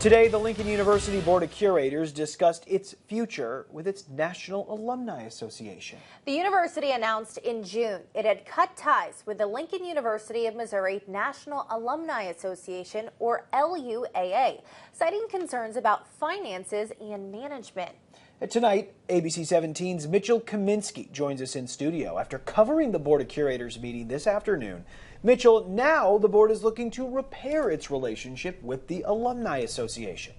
Today, the Lincoln University Board of Curators discussed its future with its National Alumni Association. The university announced in June it had cut ties with the Lincoln University of Missouri National Alumni Association, or LUAA, citing concerns about finances and management. Tonight, ABC 17's Mitchell Kaminsky joins us in studio after covering the Board of Curators meeting this afternoon. Mitchell, now the board is looking to repair its relationship with the Alumni Association.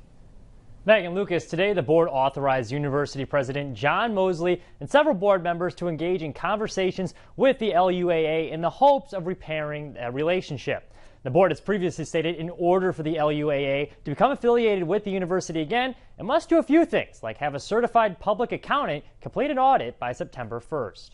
Megan, Lucas, today the board authorized University President John Mosley and several board members to engage in conversations with the LUAA in the hopes of repairing that relationship. The board has previously stated in order for the LUAA to become affiliated with the university again, it must do a few things, like have a certified public accountant complete an audit by September 1st.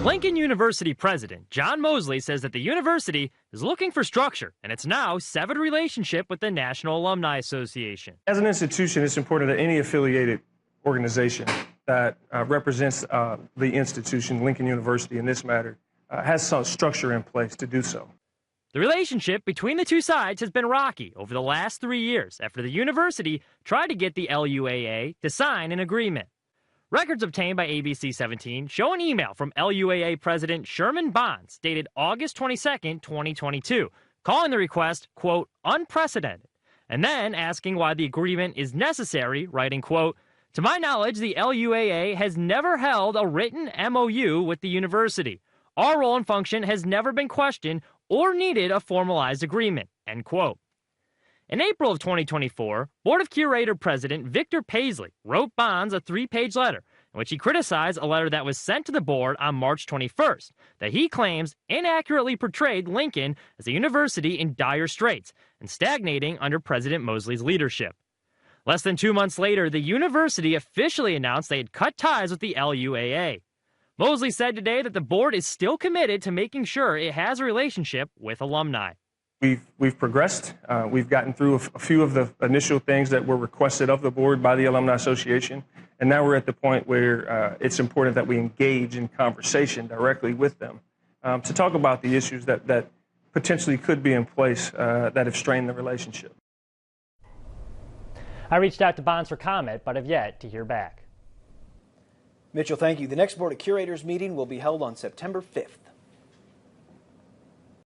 Lincoln University President John Mosley says that the university is looking for structure in its now severed relationship with the National Alumni Association. As an institution, it's important that any affiliated organization that represents the institution, Lincoln University in this matter, has some structure in place to do so. The relationship between the two sides has been rocky over the last 3 years after the university tried to get the LUAA to sign an agreement. Records obtained by ABC 17 show an email from LUAA President Sherman Bonds dated August 22, 2022, calling the request, quote, unprecedented, and then asking why the agreement is necessary, writing, quote, to my knowledge, the LUAA has never held a written MOU with the university. Our role and function has never been questioned or needed a formalized agreement, end quote. In April of 2024, Board of Curator President Victor Paisley wrote Bonds a 3-page letter in which he criticized a letter that was sent to the board on March 21st that he claims inaccurately portrayed Lincoln as a university in dire straits and stagnating under President Mosley's leadership. Less than 2 months later, the university officially announced they had cut ties with the LUAA. Mosley said today that the board is still committed to making sure it has a relationship with alumni. We've progressed. We've gotten through a few of the initial things that were requested of the board by the Alumni Association, and now we're at the point where it's important that we engage in conversation directly with them to talk about the issues that potentially could be in place that have strained the relationship. I reached out to Bonds for comment, but have yet to hear back. Mitchell, thank you. The next Board of Curators meeting will be held on September 5th.